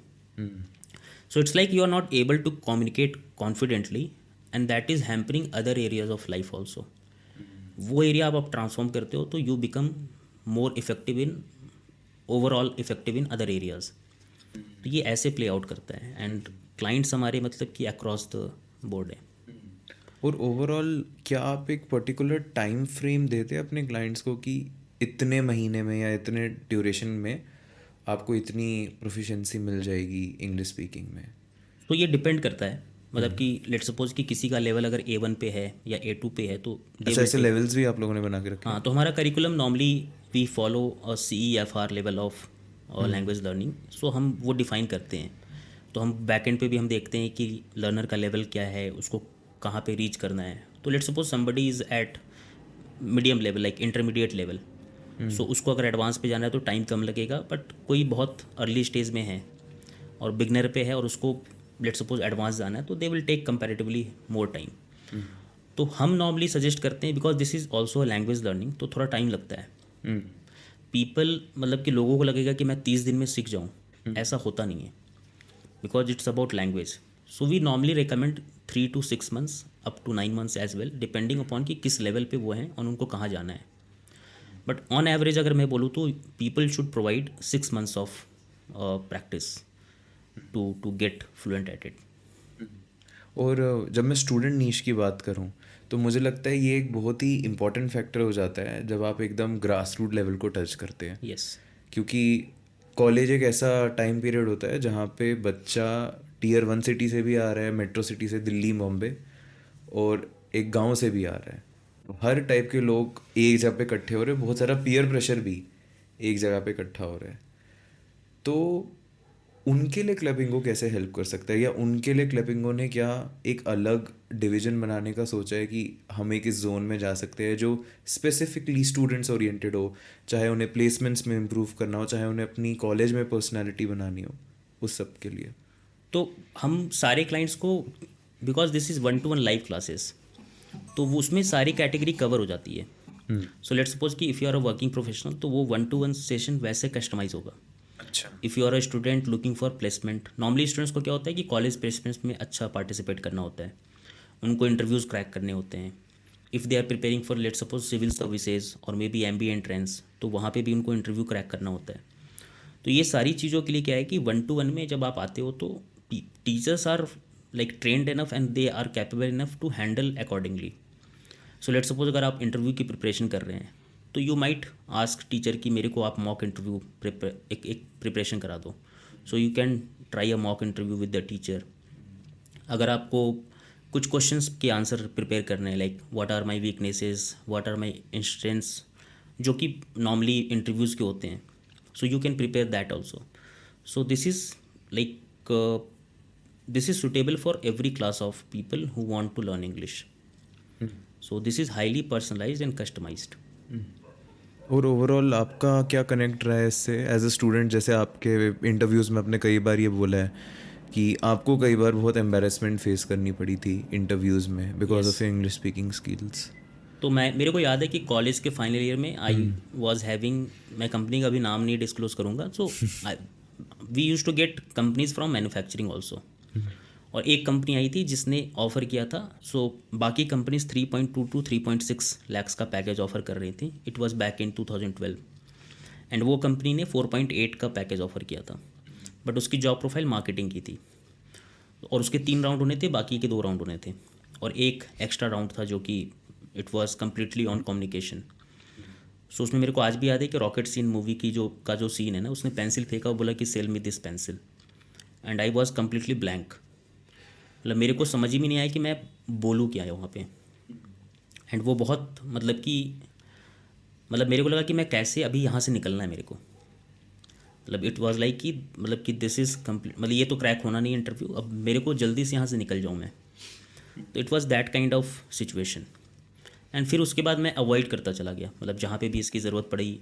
So it's like you are not able to communicate confidently and that is hampering other areas of life also. वो area आप transform करते हो तो you become more effective in overall effective in other areas. तो ये ऐसे play out करता है एंड क्लाइंट्स हमारे मतलब कि अक्रॉस द बोर्ड है. और ओवरऑल क्या आप एक पर्टिकुलर टाइम फ्रेम देते हैं अपने क्लाइंट्स को कि इतने महीने में या इतने ड्यूरेशन में आपको इतनी प्रोफिशिएंसी मिल जाएगी इंग्लिश स्पीकिंग में? तो ये डिपेंड करता है मतलब कि लेट्स सपोज कि किसी का लेवल अगर A1 पे है या A2 पे है तो अच्छा, ऐसे लेवल्स भी आप लोगों ने बना के रखे हैं? हाँ. तो हमारा curriculum normally we follow a CEFR level of language learning. So हम वो डिफाइन करते हैं. तो हम बैक एंड पे भी हम देखते हैं कि लर्नर का लेवल क्या है, उसको कहाँ पे रीच करना है. तो let's suppose somebody is at medium level like intermediate level. So उसको अगर एडवांस पे जाना है तो टाइम कम लगेगा. बट कोई बहुत अर्ली स्टेज में है और बिगनर पे है और उसको लेट्स सपोज एडवांस जाना है तो they will take comparatively more time. तो हम नॉर्मली सजेस्ट करते हैं because this is also language learning, तो थोड़ा टाइम लगता है. पीपल मतलब कि लोगों को लगेगा कि मैं 30 दिन में सीख जाऊँ, ऐसा होता नहीं है because it's about language. So we normally recommend 3 to 6 months up to 9 months as well depending upon कि किस लेवल पे वो हैं और उनको कहाँ जाना है. बट ऑन एवरेज अगर मैं बोलूँ तो people should provide 6 months of practice to get fluent at it. और जब मैं स्टूडेंट नीश की बात करूं तो मुझे लगता है ये एक बहुत ही इम्पॉर्टेंट फैक्टर हो जाता है जब आप एकदम ग्रास रूट लेवल को टच करते हैं. यस. क्योंकि कॉलेज एक ऐसा टाइम पीरियड होता है जहाँ पे बच्चा Tier 1 सिटी से भी आ रहा है, मेट्रो सिटी से दिल्ली बॉम्बे, और एक गांव से भी आ रहा है. हर टाइप के लोग एक जगह पे इकट्ठे हो रहे हैं, बहुत सारा पीयर प्रेशर भी एक जगह पे इकट्ठा हो रहा है. तो उनके लिए क्लबिंगो कैसे हेल्प कर सकता है, या उनके लिए क्लबिंगो ने क्या एक अलग डिवीजन बनाने का सोचा है कि हम एक इस जोन में जा सकते हैं जो स्पेसिफिकली स्टूडेंट्स ओरिएंटेड हो, चाहे उन्हें प्लेसमेंट्स में इम्प्रूव करना हो, चाहे उन्हें अपनी कॉलेज में पर्सनैलिटी बनानी हो, उस सब के लिए? तो हम सारे क्लाइंट्स को because this is 1-to-1 live classes तो वो उसमें सारी कैटेगरी कवर हो जाती है. सो लेट्स सपोज कि if you are a working professional तो वो 1-to-1 सेशन वैसे कस्टमाइज होगा. अच्छा. If you are a student looking for placement, normally students को क्या होता है कि कॉलेज प्लेसमेंट्स में अच्छा पार्टिसिपेट करना होता है, उनको इंटरव्यूज़ क्रैक करने होते हैं. If they are preparing for let's suppose civil services और मे बी MBA एंट्रेंस, तो वहाँ पे भी उनको इंटरव्यू क्रैक करना होता है. तो ये सारी चीज़ों के लिए क्या है कि 1-to-1 में जब आप आते हो तो teachers are like trained enough and they are capable enough to handle accordingly. So let's suppose अगर आप इंटरव्यू की प्रिपरेशन कर रहे हैं तो यू माइट आस्क टीचर कि मेरे को आप मॉक इंटरव्यू एक प्रिपरेशन करा दो. So you can try a mock interview with the teacher. अगर आपको कुछ क्वेश्चंस के आंसर प्रिपेयर करने हैं like what are my weaknesses, what are my strengths, जो कि नॉर्मली इंटरव्यूज़ के होते हैं, so you can prepare that also. So this is like this is suitable for every class of people who want to learn English. So this is highly personalized and customized. और overall आपका क्या connect रहा है इससे as a student? जैसे आपके interviews में आपने कई बार ये बोला है कि आपको कई बार बहुत एम्बेरसमेंट फेस करनी पड़ी थी इंटरव्यूज़ में because of English speaking skills. तो मेरे को याद है कि कॉलेज के फाइनल ईयर में आई वॉज हैविंग, मैं कंपनी का भी नाम नहीं डिस्क्लोज करूँगा, so we use to get companies from manufacturing also. और एक कंपनी आई थी जिसने ऑफ़र किया था. सो बाकी कंपनीज 3.2 to 3.6 lakhs का पैकेज ऑफ़र कर रही थी. It was back in 2012 and वो कंपनी ने 4.8 का पैकेज ऑफ़र किया था. बट उसकी जॉब प्रोफाइल मार्केटिंग की थी और उसके 3 राउंड होने थे, बाकी के 2 राउंड होने थे और एक एक्स्ट्रा राउंड था जो कि it was completely on communication. So उसमें मेरे को आज भी याद है कि रॉकेट सीन मूवी की जो सीन है ना, उसने पेंसिल फेंका और बोला कि cell me this pencil and I was completely blank. मतलब मेरे को समझ ही में नहीं आया कि मैं बोलूँ क्या है वहाँ पे. एंड वो बहुत मतलब मेरे को लगा कि मैं कैसे अभी यहाँ से निकलना है मेरे को, मतलब इट वाज लाइक कि मतलब कि दिस इज़ कम्प्लीट, मतलब ये तो क्रैक होना नहीं इंटरव्यू, अब मेरे को जल्दी से यहाँ से निकल जाऊँ मैं। तो it was that kind of situation. And फिर उसके बाद मैं अवॉइड करता चला गया, मतलब जहाँ पे भी इसकी ज़रूरत पड़ी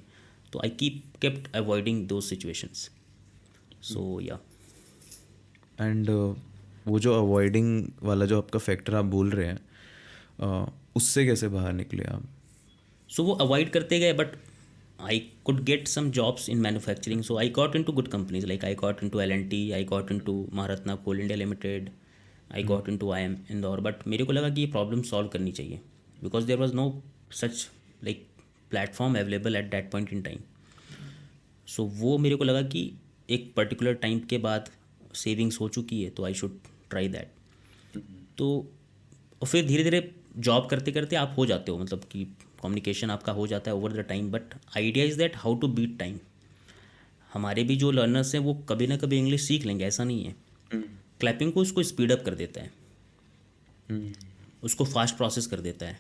तो I kept avoiding those situations. So yeah. And वो जो अवॉइडिंग वाला जो आपका फैक्टर आप बोल रहे हैं, उससे कैसे बाहर निकले आप? सो वो अवॉइड करते गए, but I could get some jobs in manufacturing, so I got into good companies, like I got into L&T, I got into Maharatna Coal India Limited, I got into IM Indore, but मेरे को लगा कि ये problem solve करनी चाहिए, because there was no such like platform available at that point in time. So वो मेरे को लगा कि एक पर्टिकुलर टाइम के बाद सेविंग्स हो चुकी है, तो आई शुड ट्राई दैट। तो और फिर धीरे धीरे जॉब करते करते आप हो जाते हो, मतलब कि कम्युनिकेशन आपका हो जाता है over the time, but idea is that how to beat time. हमारे भी जो लर्नर्स हैं वो कभी ना कभी इंग्लिश सीख लेंगे, ऐसा नहीं है। क्लैपिंग को उसको स्पीड अप कर देता है, उसको फास्ट प्रोसेस कर देता है,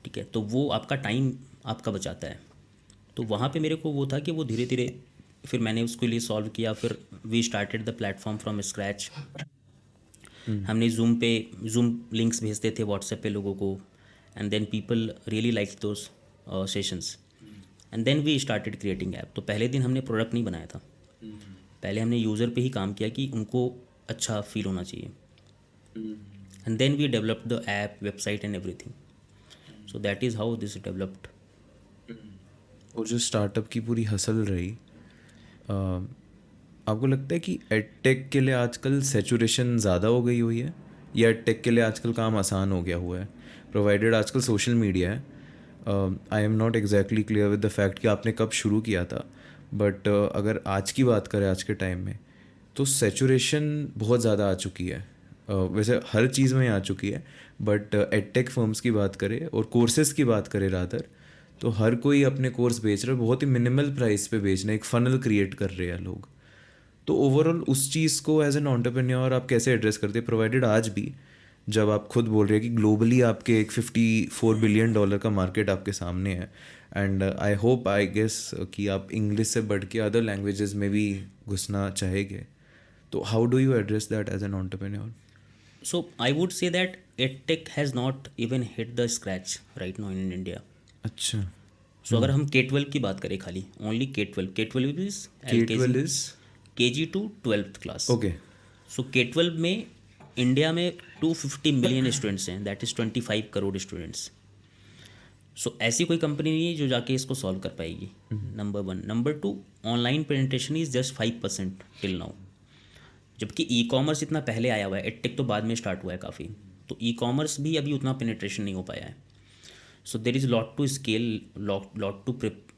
ठीक है, तो वो आपका टाइम आपका बचाता है। तो वहाँ पे मेरे को वो था कि वो धीरे धीरे फिर मैंने उसके लिए सॉल्व किया, फिर we started the platform from scratch. हमने जूम लिंक्स भेजते थे व्हाट्सएप पे लोगों को, and then people really like those sessions, and then we started creating app. तो पहले दिन हमने प्रोडक्ट नहीं बनाया था, पहले हमने यूज़र पे ही काम किया कि उनको अच्छा फील होना चाहिए, and then we developed the app, website and everything. So that is how this developed. और जो स्टार्टअप की पूरी हसल रही, आपको लगता है कि एडटेक के लिए आजकल सेचुरेशन ज़्यादा हो गई हुई है, या एडटेक के लिए आजकल काम आसान हो गया हुआ है, प्रोवाइडेड आजकल सोशल मीडिया है? आई am not exactly clear with the fact कि आपने कब शुरू किया था, बट अगर आज की बात करें आज के टाइम में, तो सेचुरेशन बहुत ज़्यादा आ चुकी है। वैसे हर चीज़ में आ चुकी है, बट एडटेक फर्म्स की बात करें और कोर्सेज़ की बात करें रादर, तो हर कोई अपने कोर्स बेच रहा है, बहुत ही मिनिमल प्राइस पे बेच रहे हैं, एक फनल क्रिएट कर रहे हैं लोग। तो ओवरऑल उस चीज़ को एज एन एंटरप्रेन्योर आप कैसे एड्रेस करते हैं, प्रोवाइडेड आज भी जब आप खुद बोल रहे हैं कि ग्लोबली आपके एक $54 बिलियन का मार्केट आपके सामने है, and I hope I guess कि आप इंग्लिश से बढ़ के अदर लैंग्वेजेस में भी घुसना चाहेंगे, तो how do you address that as an entrepreneur? So I would say that EdTech has not even hit the scratch right now in India. अच्छा, सो अगर हम K-12 की बात करें, खाली only K-12 is K-12 is KG to 12th class. Okay. So K-12 में India में 250 million students हैं, that is 25 crore students. So ऐसी कोई कंपनी नहीं है जो जाके इसको सॉल्व कर पाएगी, number one. Number two, online penetration is just 5% till now, जबकि ई कॉमर्स इतना पहले आया हुआ है, एडटेक तो बाद में स्टार्ट हुआ है काफ़ी, तो ई कॉमर्स भी अभी उतना पेनिट्रेशन नहीं हो पाया है। So there is lot to scale, lot to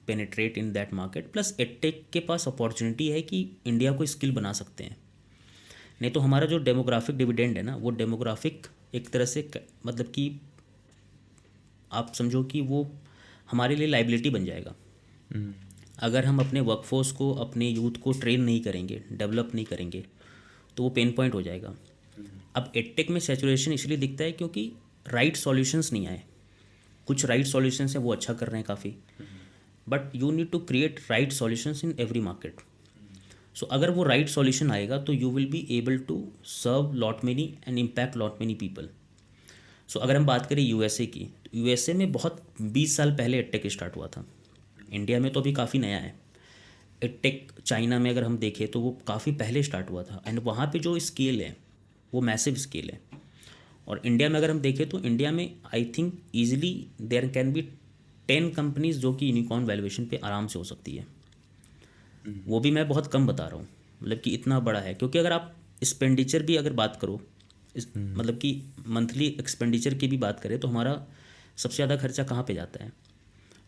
penetrate in that market. Plus edtech के पास अपॉर्चुनिटी है कि इंडिया को स्किल बना सकते हैं, नहीं तो हमारा जो डेमोग्राफिक डिविडेंड है ना, वो डेमोग्राफिक एक तरह से मतलब कि आप समझो कि वो हमारे लिए लाइबिलिटी बन जाएगा। अगर हम अपने वर्कफोर्स को, अपने यूथ को ट्रेन नहीं करेंगे, डेवलप नहीं करेंगे, तो वो पेन पॉइंट हो जाएगा। अब एडटेक में सैचुरेशन इसलिए दिखता है क्योंकि राइट सॉल्यूशंस नहीं आए। कुछ राइट सॉल्यूशंस हैं वो अच्छा कर रहे हैं काफ़ी, but you need to create right solutions in every market. So अगर वो राइट सॉल्यूशन आएगा तो you will be able to serve lot many and impact lot many people. So अगर हम बात करें यूएसए की, तो यूएसए में बहुत 20 साल पहले एडटेक स्टार्ट हुआ था। इंडिया में तो अभी काफ़ी नया है एडटेक। चाइना में अगर हम देखें तो वो काफ़ी पहले स्टार्ट हुआ था, एंड वहाँ पे जो स्केल है वो मैसिव स्केल है। और इंडिया में अगर हम देखें तो इंडिया में I think easily there can be 10 companies जो कि यूनिकॉर्न वैल्यूएशन पे आराम से हो सकती है। वो भी मैं बहुत कम बता रहा हूँ, मतलब कि इतना बड़ा है। क्योंकि अगर आप एक्सपेंडिचर भी अगर बात करो, मतलब कि मंथली एक्सपेंडिचर की भी बात करें, तो हमारा सबसे ज़्यादा खर्चा कहाँ पे जाता है?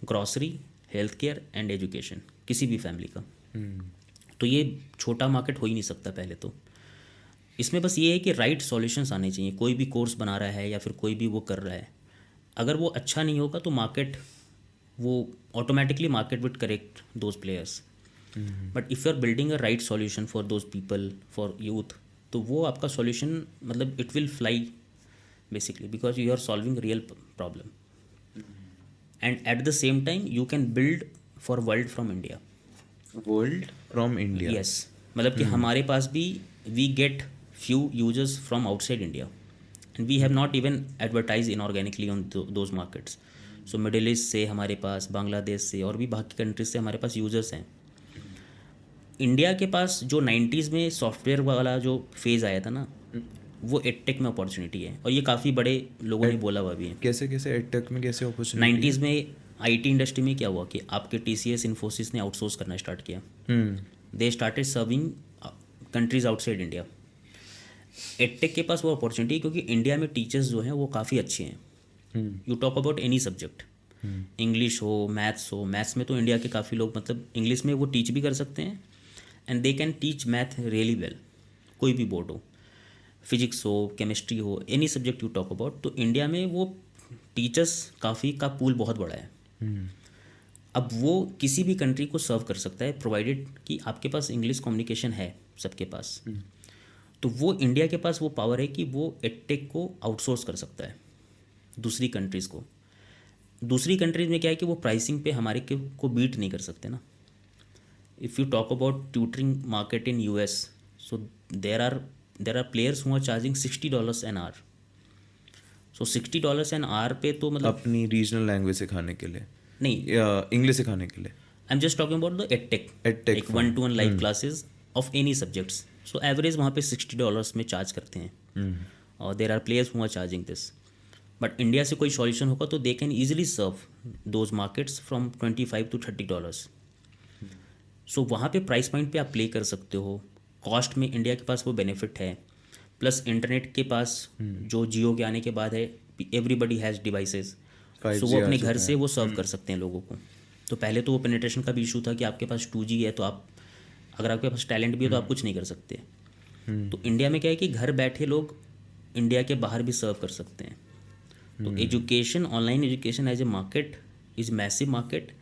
Grocery, health care and education, किसी भी फैमिली का। तो ये छोटा मार्केट हो ही नहीं सकता पहले तो। इसमें बस ये है कि राइट सॉल्यूशंस आने चाहिए। कोई भी कोर्स बना रहा है या फिर कोई भी वो कर रहा है, अगर वो अच्छा नहीं होगा तो मार्केट, वो automatically market will correct those players. But if you are building a right solution for those people, for youth, तो वो आपका सॉल्यूशन मतलब it will fly basically, because you are solving real problem, and at the same time you can build for world from India. World from India. Yes, मतलब कि हमारे पास भी we get few users from outside India and we have not even advertise inorganically on those markets. So middle east से हमारे पास, बांग्लादेश से और भी बाकी कंट्रीज से हमारे पास यूजर्स हैं. इंडिया के पास जो 90s में सॉफ्टवेयर वाला जो फेज़ आया था ना, वो एडटेक में अपॉर्चुनिटी है और ये काफ़ी बड़े लोगों ने बोला हुआ भी है. कैसे कैसे एडटेक में कैसे अपॉर्चुनिटी? 90s में आईटी इंडस्ट्री में क्या हुआ कि आपके टीसीएस इन्फोसिस ने आउटसोर्स करना स्टार्ट किया. They started serving countries outside India. Edtech के पास वो अपॉर्चुनिटी क्योंकि इंडिया में टीचर्स जो हैं वो काफ़ी अच्छे हैं. You talk about any subject, English हो, मैथ्स हो. मैथ्स में तो इंडिया के काफ़ी लोग मतलब इंग्लिश में वो टीच भी कर सकते हैं and they can teach math really well. कोई भी बोर्ड हो, फिजिक्स हो, केमिस्ट्री हो, any subject you talk about, तो इंडिया में वो टीचर्स काफ़ी का पूल बहुत बड़ा है. अब वो किसी भी कंट्री को सर्व कर सकता है प्रोवाइडेड कि आपके पास इंग्लिश कम्युनिकेशन है सबके पास. तो वो इंडिया के पास वो पावर है कि वो एडटेक को आउटसोर्स कर सकता है दूसरी कंट्रीज़ को. दूसरी कंट्रीज़ में क्या है कि वो प्राइसिंग पे हमारे को बीट नहीं कर सकते ना. If you talk about tutoring market in US, so there are players who are charging $60 an hour. So $60 an hour पे तो मतलब अपनी रीजनल लैंग्वेज सिखाने के लिए, नहीं, इंग्लिश सिखाने के लिए. I am just talking about the edtech, EdTech एक 1-to-1 live classes of any subjects. So average वहाँ पे $60 में चार्ज करते हैं और there are players who are charging this. But India से कोई सॉल्यूशन होगा तो they can easily serve those markets from $25 to $30. So वहाँ पे प्राइस पॉइंट पे आप प्ले कर सकते हो. कॉस्ट में इंडिया के पास वो बेनिफिट है, प्लस इंटरनेट के पास जो जियो के आने के बाद है, एवरीबडी हैज़ डिवाइसेस. 5G सो वो अपने आ घर चुका से वो सर्व कर सकते हैं लोगों को. तो पहले तो वो पेनिट्रेशन का भी इशू था कि आपके पास 2G है तो आप, अगर आपके पास टैलेंट भी है तो आप कुछ नहीं कर सकते. तो इंडिया में क्या है कि घर बैठे लोग इंडिया के बाहर भी सर्व कर सकते हैं. तो education, online education as a market is massive market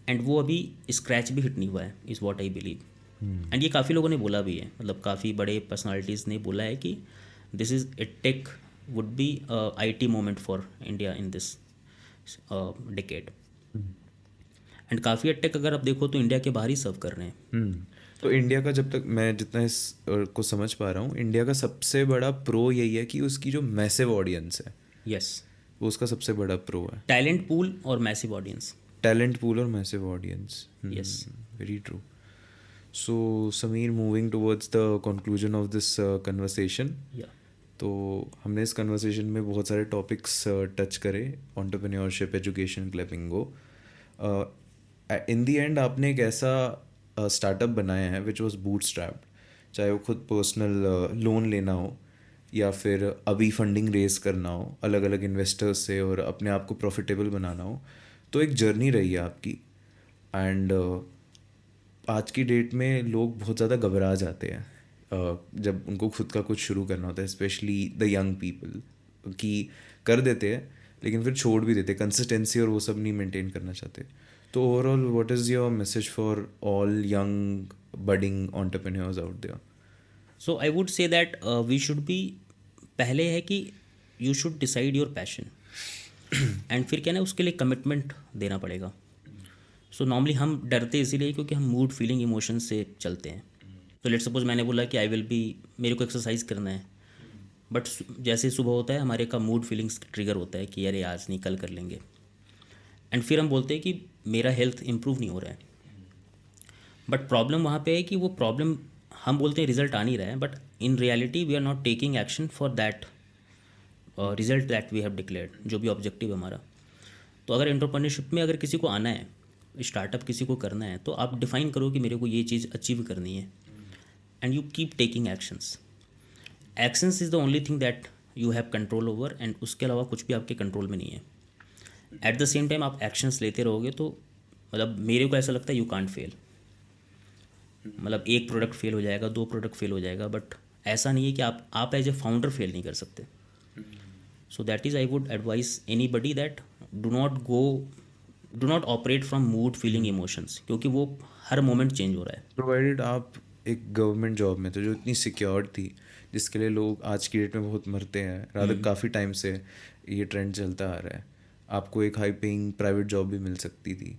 and वो अभी स्क्रैच भी हिट नहीं हुआ है, is what I believe. And ये काफ़ी लोगों ने बोला भी है, मतलब काफ़ी बड़े पर्सनालिटीज़ ने बोला है कि this is edtech would be IT moment for India in this decade. And काफ़ी एडटेक अगर आप देखो तो इंडिया के बाहर ही सर्व कर रहे हैं. तो इंडिया का, जब तक मैं जितना इस को समझ पा रहा हूँ, इंडिया का सबसे बड़ा प्रो यही है कि उसकी जो मैसिव ऑडियंस है, यस, वो उसका सबसे बड़ा प्रो है. टैलेंट पूल और मैसिव ऑडियंस. टैलेंट पूल और massive audience. Yes. Very true. So Sameer, moving towards the conclusion of this conversation. Yeah तो हमने इस कन्वर्सेशन में बहुत सारे टॉपिक्स टच करे, entrepreneurship, education, Clapingo. In the end आपने एक ऐसा स्टार्टअप बनाया है विच वॉज बूटस्ट्रैप्ड, चाहे वो खुद पर्सनल लोन लेना हो या फिर अभी फंडिंग रेज करना हो अलग अलग इन्वेस्टर्स से और अपने आप को प्रॉफिटेबल बनाना हो. तो एक जर्नी रही है आपकी. एंड आज की डेट में लोग बहुत ज़्यादा घबरा जाते हैं जब उनको खुद का कुछ शुरू करना होता है, स्पेशली द यंग पीपल, कि कर देते हैं लेकिन फिर छोड़ भी देते, कंसिस्टेंसी और वो सब नहीं मेंटेन करना चाहते. तो overall what is your message for all young budding entrepreneurs out there? So I would say that we should be, पहले है कि you should decide your passion and फिर क्या ना उसके लिए कमिटमेंट देना पड़ेगा. सो नॉर्मली हम डरते इसीलिए क्योंकि हम मूड, फीलिंग, इमोशन से चलते हैं. तो लेट्स सपोज मैंने बोला कि आई विल बी, मेरे को एक्सरसाइज करना है, बट जैसे सुबह होता है हमारे का मूड, फीलिंग्स ट्रिगर होता है कि अरे आज नहीं, कल कर लेंगे. एंड फिर हम बोलते हैं कि मेरा हेल्थ इंप्रूव नहीं हो रहा है. बट प्रॉब्लम वहाँ पे है कि वो प्रॉब्लम, हम बोलते हैं रिजल्ट आ नहीं रहा है, but in reality we are not taking action for that result that we have declared, जो भी ऑब्जेक्टिव है हमारा. तो अगर एंटरप्रेन्योरशिप में अगर किसी को आना है, स्टार्टअप किसी को करना है, तो आप डिफाइन करो कि मेरे को ये चीज़ अचीव करनी है and you keep taking actions. Actions is the only thing that you have control over and उसके अलावा कुछ भी आपके कंट्रोल में नहीं है. एट द सेम टाइम आप एक्शंस लेते रहोगे तो मतलब मेरे को ऐसा लगता है यू कांट फेल. मतलब एक प्रोडक्ट फेल हो जाएगा, 2 प्रोडक्ट फेल हो जाएगा, बट ऐसा नहीं है कि आप एज ए फाउंडर फेल नहीं कर सकते. सो that is I would advise any buddy that do not operate from mood, feeling, emotions, क्योंकि वो हर मोमेंट चेंज हो रहा है. प्रोवाइडेड आप एक गवर्नमेंट जॉब में थे जो इतनी सिक्योर्ड थी, जिसके लिए लोग आज की डेट में बहुत मरते हैं, रादर काफ़ी टाइम से ये ट्रेंड चलता आ रहा है, आपको एक हाई पेइंग प्राइवेट जॉब भी मिल सकती थी,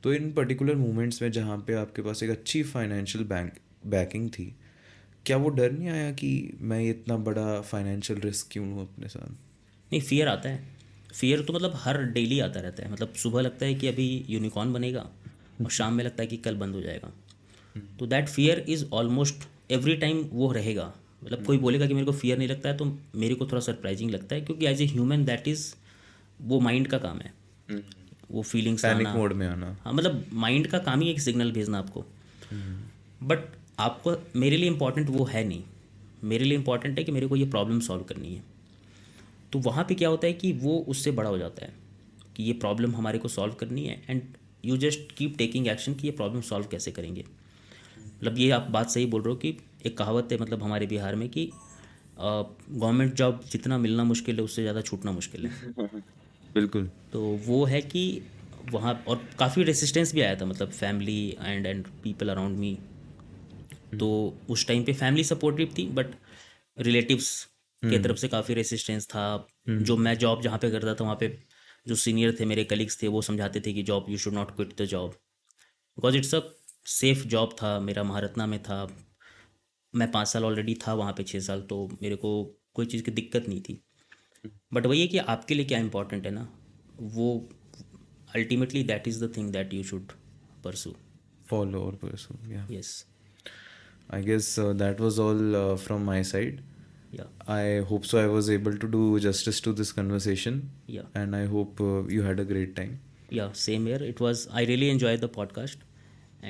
तो इन पर्टिकुलर मोमेंट्स में जहाँ पे आपके पास एक अच्छी फाइनेंशियल बैकिंग थी, क्या वो डर नहीं आया कि मैं इतना बड़ा फाइनेंशियल रिस्क क्यों लूँ अपने साथ? नहीं, फियर आता है। फियर तो मतलब हर डेली आता रहता है। मतलब सुबह लगता है कि अभी यूनिकॉर्न बनेगा और शाम में लगता है कि कल बंद हो जाएगा। तो that fear is almost every time वो रहेगा। मतलब कोई बोलेगा कि मेरे को फियर नहीं लगता है तो मेरे को थोड़ा सरप्राइजिंग लगता है, क्योंकि as a human that is, वो माइंड का काम है, वो फीलिंग्स पैनिक लाना। मोड में आना। हाँ, मतलब माइंड का काम ही एक सिग्नल भेजना आपको। बट आपको, मेरे लिए इम्पॉर्टेंट वो है नहीं। मेरे लिए इम्पॉर्टेंट है कि मेरे को ये प्रॉब्लम सॉल्व करनी है। तो वहाँ पे क्या होता है कि वो उससे बड़ा हो जाता है कि ये प्रॉब्लम हमारे को सॉल्व करनी है, and you just keep taking action कि ये प्रॉब्लम सॉल्व कैसे करेंगे। मतलब ये आप बात सही बोल रहे हो कि एक कहावत है मतलब हमारे बिहार में कि गवर्नमेंट जॉब जितना मिलना मुश्किल है उससे ज़्यादा छूटना मुश्किल है। बिल्कुल। तो वो है कि वहाँ और काफ़ी रेसिस्टेंस भी आया था, मतलब family and people around me. तो उस टाइम पे फैमिली सपोर्टिव थी, बट रिलेटिव्स के तरफ से काफ़ी रेसिस्टेंस था। जो मैं जॉब जहाँ पे करता था वहाँ पे जो सीनियर थे, मेरे कलीग्स थे, वो समझाते थे कि job, you should not quit the job, because it's a safe job था। मेरा महारत्ना में था, मैं 5 साल ऑलरेडी था वहाँ पे, 6 साल, तो मेरे को कोई चीज़ की दिक्कत नहीं थी। बट वही है कि आपके लिए क्या इंपॉर्टेंट है ना, वो ultimately that is the thing that you should pursue. Follow और pursue, yeah. Yes. I guess that was all from my side. या I hope so I was able to do justice to this conversation, या and I hope you had a great time. Yeah, same here. It was, I really enjoyed the podcast,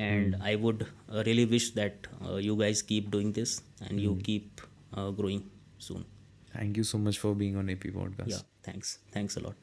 and I would really wish that you guys keep doing this and you keep growing soon. Thank you so much for being on AP Yeah, Podcast. thanks. Thanks a lot.